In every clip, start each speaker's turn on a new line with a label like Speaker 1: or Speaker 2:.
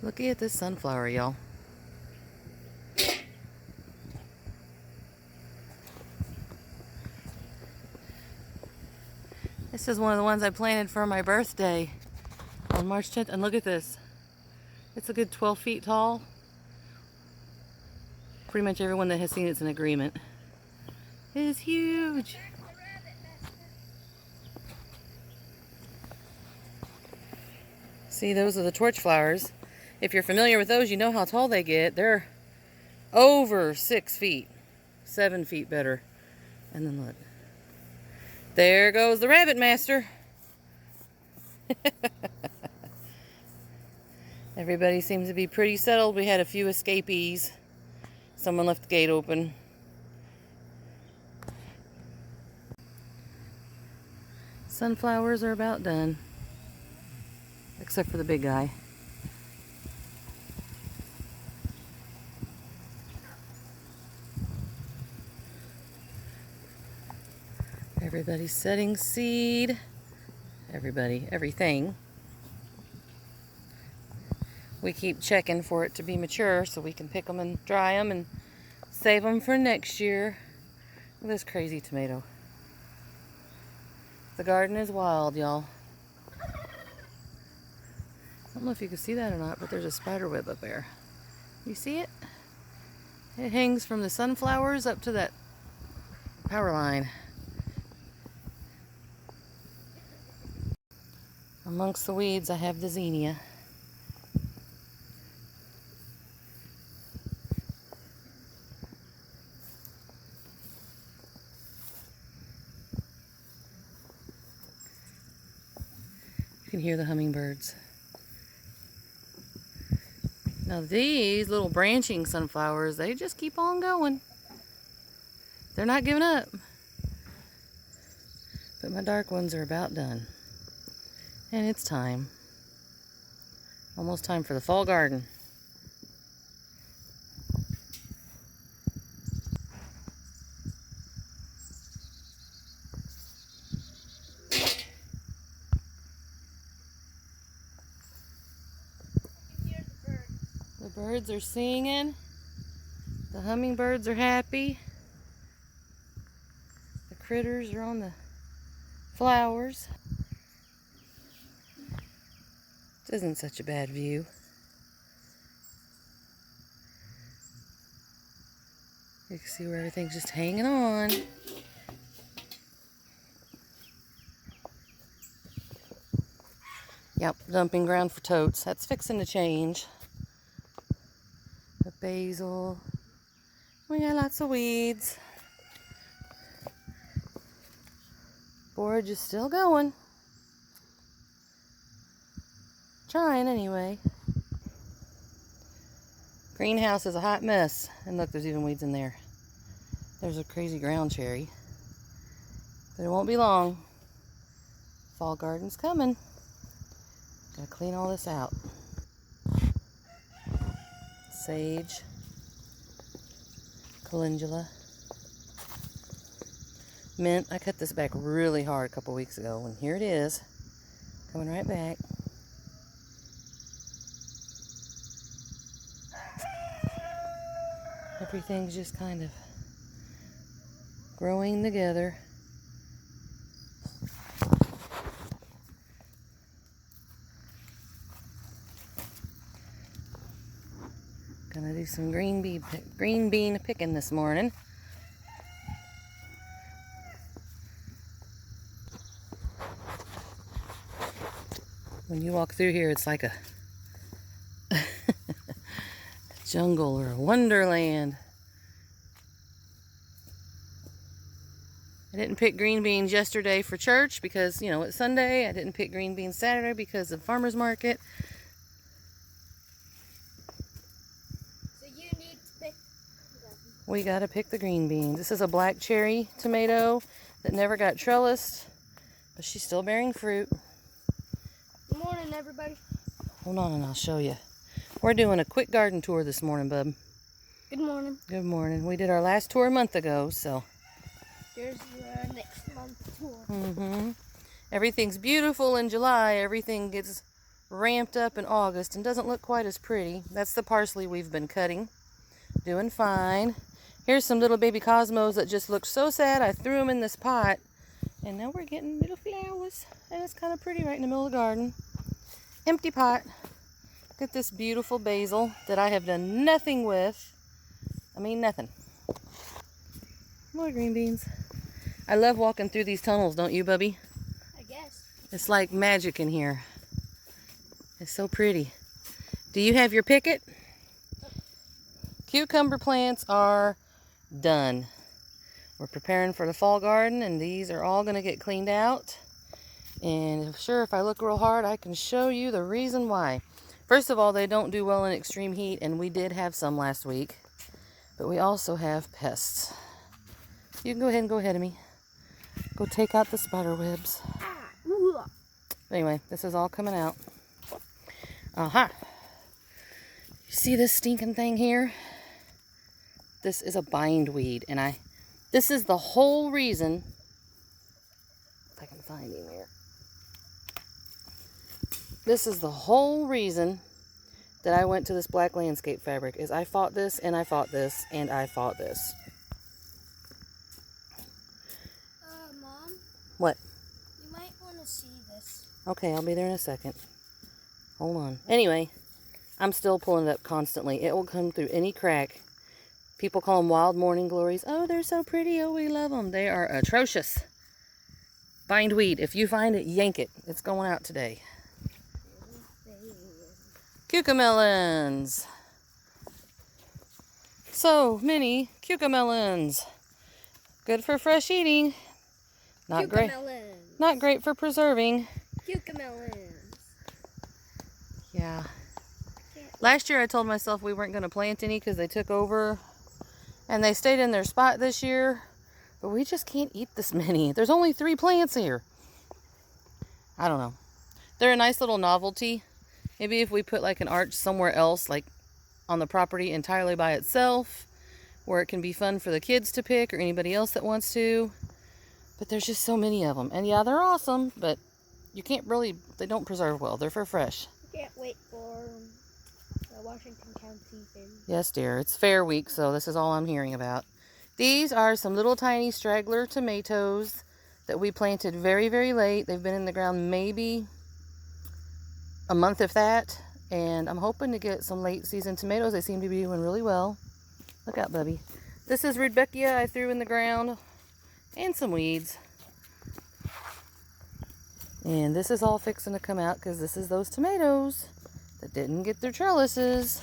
Speaker 1: Looky at this sunflower, y'all. This is one of the ones I planted for my birthday on March 10th. And look at this. It's a good 12 feet tall. Pretty much everyone that has seen it's in agreement. It is huge. See, those are the torch flowers. If you're familiar with those, you know how tall they get. They're over 6 feet, 7 feet better. And then look, there goes the rabbit master. Everybody seems to be pretty settled. We had a few escapees. Someone left the gate open. Sunflowers are about done, except for the big guy. Everybody's setting seed. Everything. We keep checking for it to be mature so we can pick them and dry them and save them for next year. Look at this crazy tomato. The garden is wild, y'all. I don't know if you can see that or not, but there's a spider web up there. You see it? It hangs from the sunflowers up to that power line. Amongst the weeds, I have the zinnia. You can hear the hummingbirds. Now these little branching sunflowers, they just keep on going. They're not giving up. But my dark ones are about done. And it's time. Almost time for the fall garden. The birds are singing. The hummingbirds are happy. The critters are on the flowers. This isn't such a bad view. You can see where everything's just hanging on. Yep, dumping ground for totes. That's fixing to change. The basil. We got lots of weeds. Borage is still going. Trying anyway. Greenhouse is a hot mess. And look, there's even weeds in there. There's a crazy ground cherry. But it won't be long. Fall garden's coming. Gotta clean all this out. Sage. Calendula. Mint. I cut this back really hard a couple weeks ago. And here it is. Coming right back. Everything's just kind of growing together. Gonna do some green bean picking this morning. When you walk through here, it's like a jungle or a wonderland. I didn't pick green beans yesterday for church because, you know, it's Sunday. I didn't pick green beans Saturday because of farmer's market.
Speaker 2: So you need to pick them.
Speaker 1: We gotta pick the green beans. This is a black cherry tomato that never got trellised, but she's still bearing fruit.
Speaker 2: Good morning, everybody.
Speaker 1: Hold on and I'll show you. We're doing a quick garden tour this morning, bub.
Speaker 2: Good morning.
Speaker 1: Good morning. We did our last tour a month ago, so.
Speaker 2: Here's the next month tour.
Speaker 1: Everything's beautiful in July. Everything gets ramped up in August and doesn't look quite as pretty. That's the parsley we've been cutting. Doing fine. Here's some little baby cosmos that just looked so sad. I threw them in this pot. And now we're getting little flowers. And it's kind of pretty right in the middle of the garden. Empty pot. Look at this beautiful basil that I have done nothing with. I mean, nothing. More green beans. I love walking through these tunnels, don't you, Bubby?
Speaker 2: I guess.
Speaker 1: It's like magic in here. It's so pretty. Do you have your picket? Cucumber plants are done. We're preparing for the fall garden, and these are all going to get cleaned out. And sure, if I look real hard, I can show you the reason why. First of all, they don't do well in extreme heat, and we did have some last week. But we also have pests. You can go ahead and go ahead of me. Go take out the spider webs. Anyway, this is all coming out. Aha. You see this stinking thing here? This is a bindweed, and this is the whole reason, if I can find him here. This is the whole reason that I went to this black landscape fabric, is I fought this, and I fought this, and I fought this.
Speaker 2: Mom?
Speaker 1: What?
Speaker 2: You might want to see this.
Speaker 1: Okay, I'll be there in a second. Hold on. Anyway, I'm still pulling it up constantly. It will come through any crack. People call them wild morning glories. Oh, they're so pretty. Oh, we love them. They are atrocious. Bindweed. If you find it, yank it. It's going out today. Cucamelons. So many cucamelons. Good for fresh eating. Not great. Not great for preserving.
Speaker 2: Cucamelons.
Speaker 1: Yeah. Last year I told myself we weren't going to plant any because they took over. And they stayed in their spot this year. But we just can't eat this many. There's only 3 plants here. I don't know. They're a nice little novelty. Maybe if we put like an arch somewhere else, like on the property entirely by itself, where it can be fun for the kids to pick or anybody else that wants to. But there's just so many of them. And yeah, they're awesome, but you can't really, they don't preserve well. They're for fresh.
Speaker 2: Can't wait for the Washington County Fair.
Speaker 1: Yes, dear. It's fair week, so this is all I'm hearing about. These are some little tiny straggler tomatoes that we planted very, very late. They've been in the ground maybe a month, if that. And I'm hoping to get some late season tomatoes. They seem to be doing really well. Look out, Bubby. This is Rudbeckia I threw in the ground. And some weeds. And this is all fixing to come out because this is those tomatoes that didn't get their trellises.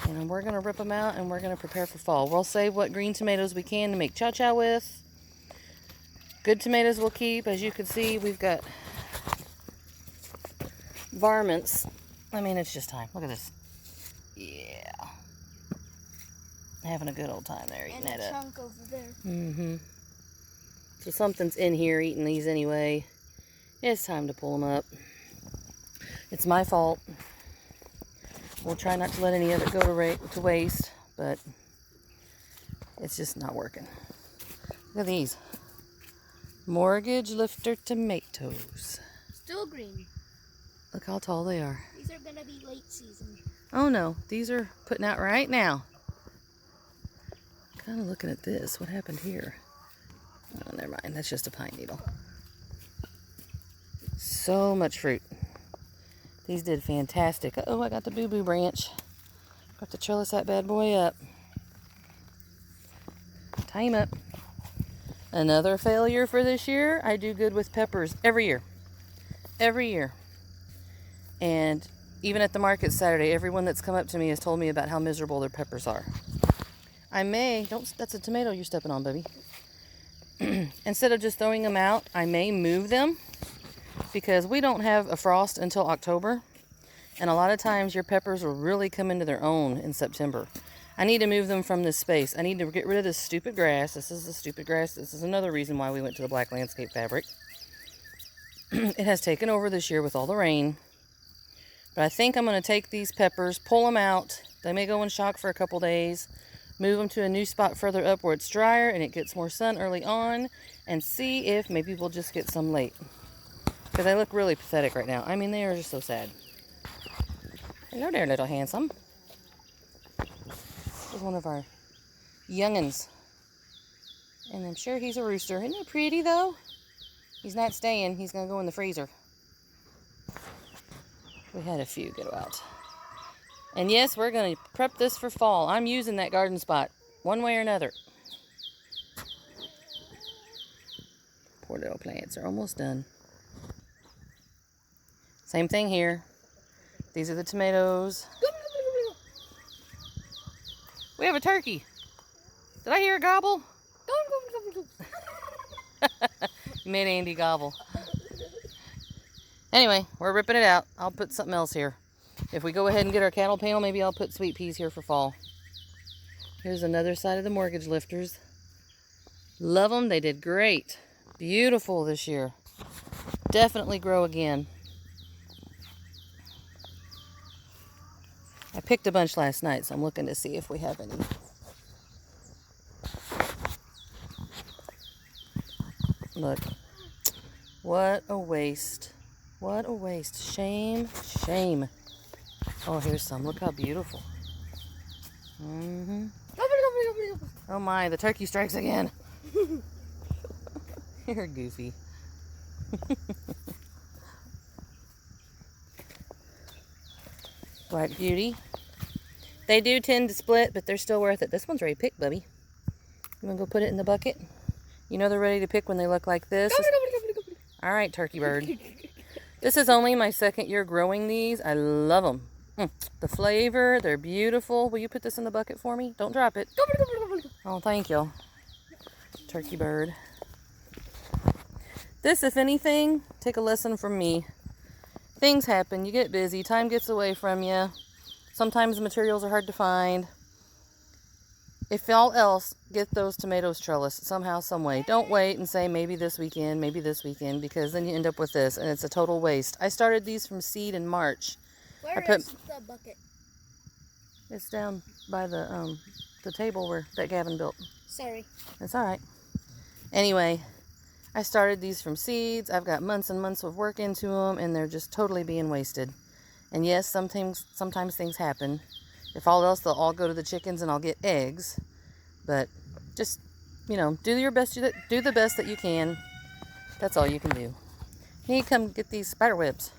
Speaker 1: And we're going to rip them out and we're going to prepare for fall. We'll save what green tomatoes we can to make cha-cha with. Good tomatoes we'll keep. As you can see, we've got varmints. I mean, it's just time. Look at this. Yeah. Having a good old time there eating that up.
Speaker 2: And a chunk over there.
Speaker 1: Mm-hmm. So something's in here eating these anyway. It's time to pull them up. It's my fault. We'll try not to let any of it go to waste, but it's just not working. Look at these. Mortgage lifter tomatoes.
Speaker 2: Still green.
Speaker 1: Look how tall they are.
Speaker 2: These are going to be late season.
Speaker 1: Oh no, these are putting out right now. Kind of looking at this. What happened here? Oh, never mind. That's just a pine needle. So much fruit. These did fantastic. Uh-oh, I got the boo-boo branch. Got to trellis that bad boy up. Tie him up. Another failure for this year. I do good with peppers every year. Every year. And even at the market Saturday, everyone that's come up to me has told me about how miserable their peppers are. That's a tomato you're stepping on, baby. Instead of just throwing them out, I may move them because we don't have a frost until October. And a lot of times your peppers will really come into their own in September. I need to move them from this space. I need to get rid of this stupid grass. This is the stupid grass. This is another reason why we went to the black landscape fabric. It has taken over this year with all the rain. But I think I'm going to take these peppers, pull them out. They may go in shock for a couple days. Move them to a new spot further up where it's drier and it gets more sun early on. And see if maybe we'll just get some late. Because they look really pathetic right now. I mean, they are just so sad. Hello there, little handsome. This is one of our young'uns. And I'm sure he's a rooster. Isn't he pretty, though? He's not staying. He's going to go in the freezer. We had a few go out. And yes, we're going to prep this for fall. I'm using that garden spot one way or another. Poor little plants are almost done. Same thing here. These are the tomatoes. We have a turkey. Did I hear a gobble? You made Andy gobble. Anyway, we're ripping it out. I'll put something else here. If we go ahead and get our cattle panel, maybe I'll put sweet peas here for fall. Here's another side of the mortgage lifters. Love them. They did great. Beautiful this year. Definitely grow again. I picked a bunch last night, so I'm looking to see if we have any. Look. What a waste. What a waste. Shame, shame. Oh, here's some. Look how beautiful. Oh my, the turkey strikes again. You're goofy. Black Beauty. They do tend to split, but they're still worth it. This one's ready to pick, Bubby. You want to go put it in the bucket? You know they're ready to pick when they look like this. All right, turkey bird. This is only my second year growing these. I love them. The flavor, they're beautiful. Will you put this in the bucket for me? Don't drop it. Oh, thank you. Turkey bird. This, if anything, take a lesson from me. Things happen. You get busy. Time gets away from you. Sometimes materials are hard to find. If all else, get those tomatoes trellised somehow, some way. Don't wait and say maybe this weekend, because then you end up with this, and it's a total waste. I started these from seed in March.
Speaker 2: Where is the bucket?
Speaker 1: It's down by the table where that Gavin built.
Speaker 2: Sorry.
Speaker 1: It's all right. Anyway, I started these from seeds. I've got months and months of work into them, and they're just totally being wasted. And yes, sometimes things happen. If all else, they'll all go to the chickens and I'll get eggs. But just, you know, do your best. Do the best that you can. That's all you can do. You need to come get these spider webs.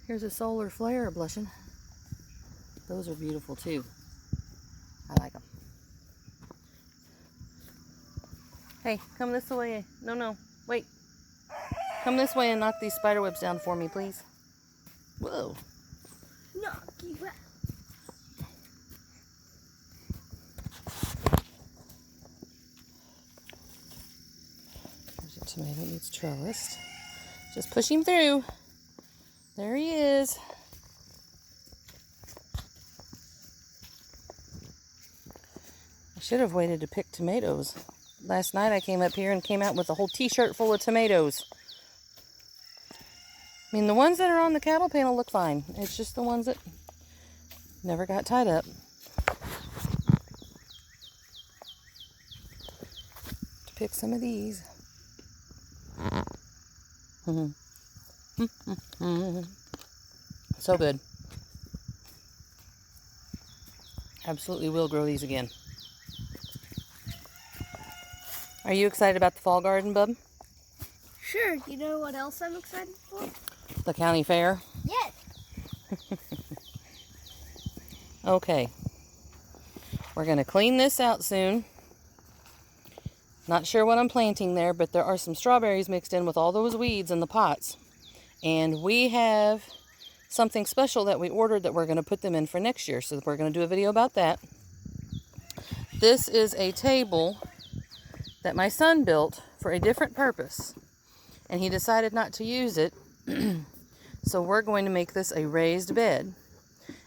Speaker 1: Here's a solar flare blushing. Those are beautiful too. I like them. Hey, come this way. No, wait. Come this way and knock these spider webs down for me, please. Whoa.
Speaker 2: Knock you out.
Speaker 1: There's a tomato that needs trellised. Just push him through. There he is. I should have waited to pick tomatoes. Last night I came up here and came out with a whole t-shirt full of tomatoes. I mean, the ones that are on the cattle panel look fine. It's just the ones that never got tied up. To pick some of these. So good. Absolutely will grow these again. Are you excited about the fall garden, bub?
Speaker 2: Sure. You know what else I'm excited for?
Speaker 1: The county fair?
Speaker 2: Yes.
Speaker 1: Okay. We're going to clean this out soon. Not sure what I'm planting there, but there are some strawberries mixed in with all those weeds in the pots. And we have something special that we ordered that we're going to put them in for next year. So we're going to do a video about that. This is a table that my son built for a different purpose. And he decided not to use it. So we're going to make this a raised bed.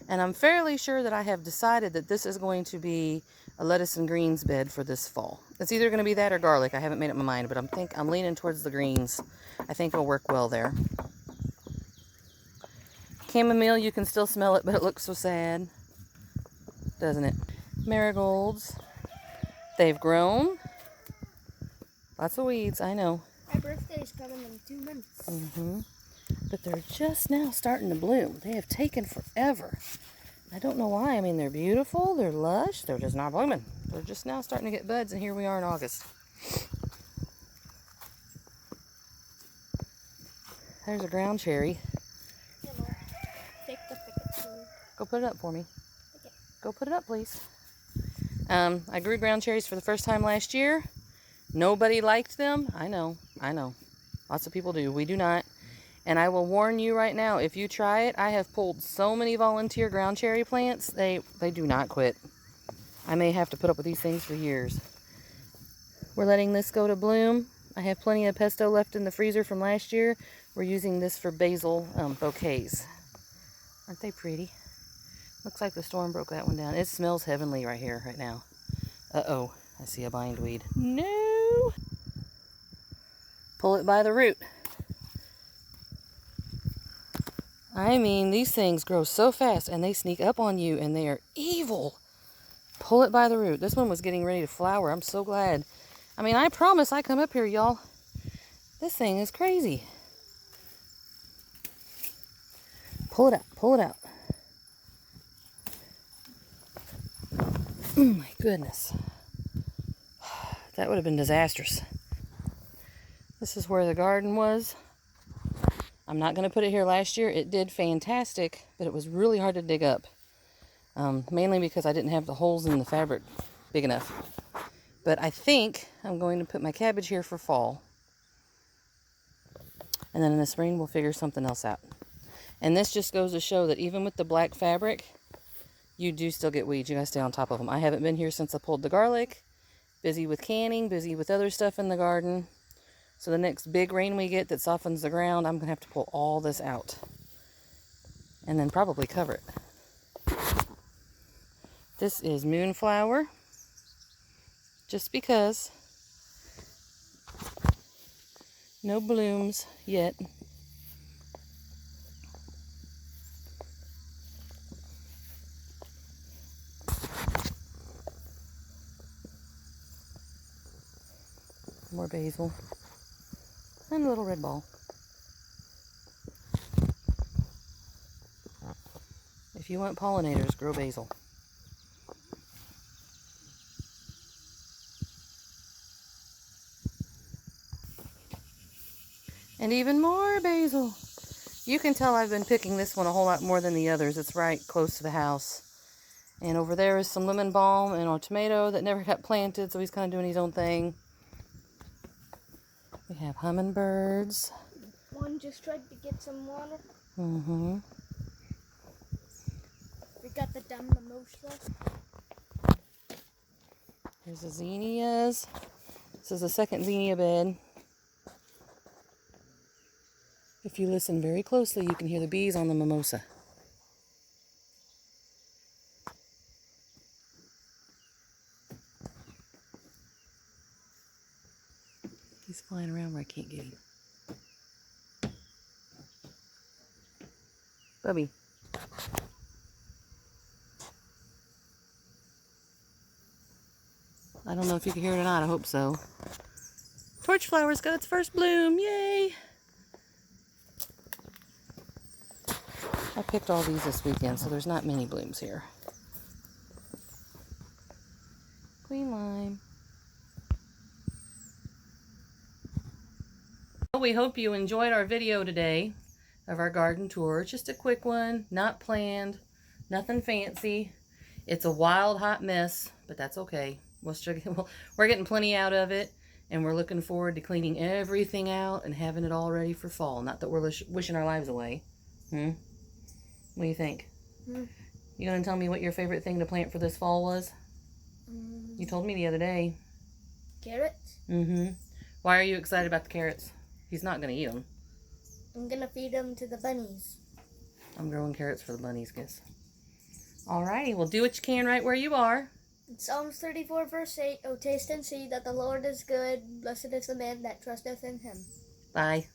Speaker 1: And I'm fairly sure that I have decided that this is going to be a lettuce and greens bed for this fall. It's either going to be that or garlic. I haven't made up my mind, but I'm leaning towards the greens. I think it'll work well there. Chamomile, you can still smell it, but it looks so sad, doesn't it? Marigolds. They've grown. Lots of weeds, I know.
Speaker 2: My birthday is coming in 2 months.
Speaker 1: But they're just now starting to bloom. They have taken forever. I don't know why. I mean, they're beautiful, they're lush, they're just not blooming. They're just now starting to get buds, and here we are in August. There's a ground cherry.
Speaker 2: Take the picture.
Speaker 1: Go put it up for me.
Speaker 2: Okay.
Speaker 1: Go put it up, please. I grew ground cherries for the first time last year. Nobody liked them. I know. Lots of people do. We do not. And I will warn you right now, if you try it, I have pulled so many volunteer ground cherry plants, they do not quit. I may have to put up with these things for years. We're letting this go to bloom. I have plenty of pesto left in the freezer from last year. We're using this for basil bouquets. Aren't they pretty? Looks like the storm broke that one down. It smells heavenly right here, right now. Uh-oh, I see a bindweed. No! Pull it by the root. I mean, these things grow so fast and they sneak up on you and they are evil. Pull it by the root. This one was getting ready to flower. I'm so glad. I mean, I promise I come up here, y'all. This thing is crazy. Pull it out. Pull it out. Oh my goodness. That would have been disastrous. This is where the garden was. I'm not going to put it here last year. It did fantastic, but it was really hard to dig up. Mainly because I didn't have the holes in the fabric big enough. But I think I'm going to put my cabbage here for fall. And then in the spring, we'll figure something else out. And this just goes to show that even with the black fabric, you do still get weeds. You gotta stay on top of them. I haven't been here since I pulled the garlic. Busy with canning, busy with other stuff in the garden. So the next big rain we get that softens the ground, I'm going to have to pull all this out. And then probably cover it. This is Moonflower. Just because. No blooms yet. More basil. And a little red ball. If you want pollinators, grow basil. And even more basil. You can tell I've been picking this one a whole lot more than the others. It's right close to the house. And over there is some lemon balm and our tomato that never got planted, so he's kind of doing his own thing. We have hummingbirds.
Speaker 2: One just tried to get some water.
Speaker 1: Mm-hmm.
Speaker 2: We got the dumb mimosa.
Speaker 1: Here's the zinnias. This is the second zinnia bed. If you listen very closely, you can hear the bees on the mimosa. He's flying around where I can't get him. Bubby. I don't know if you can hear it or not. I hope so. Torch flower's got its first bloom. Yay! I picked all these this weekend, so there's not many blooms here. Queen lime. Well, we hope you enjoyed our video today of our garden tour. Just a quick one, not planned, nothing fancy. It's a wild, hot mess, but that's okay. We're getting plenty out of it, and we're looking forward to cleaning everything out and having it all ready for fall. Not that we're wishing our lives away. What do you think? You gonna tell me what your favorite thing to plant for this fall was? You told me the other day.
Speaker 2: Carrots.
Speaker 1: Why are you excited about the carrots? He's not gonna eat them.
Speaker 2: I'm gonna feed them to the bunnies.
Speaker 1: I'm growing carrots for the bunnies, guess. Alrighty, well, do what you can right where you are.
Speaker 2: Psalms 34 verse 8, O taste and see that the Lord is good. Blessed is the man that trusteth in him.
Speaker 1: Bye.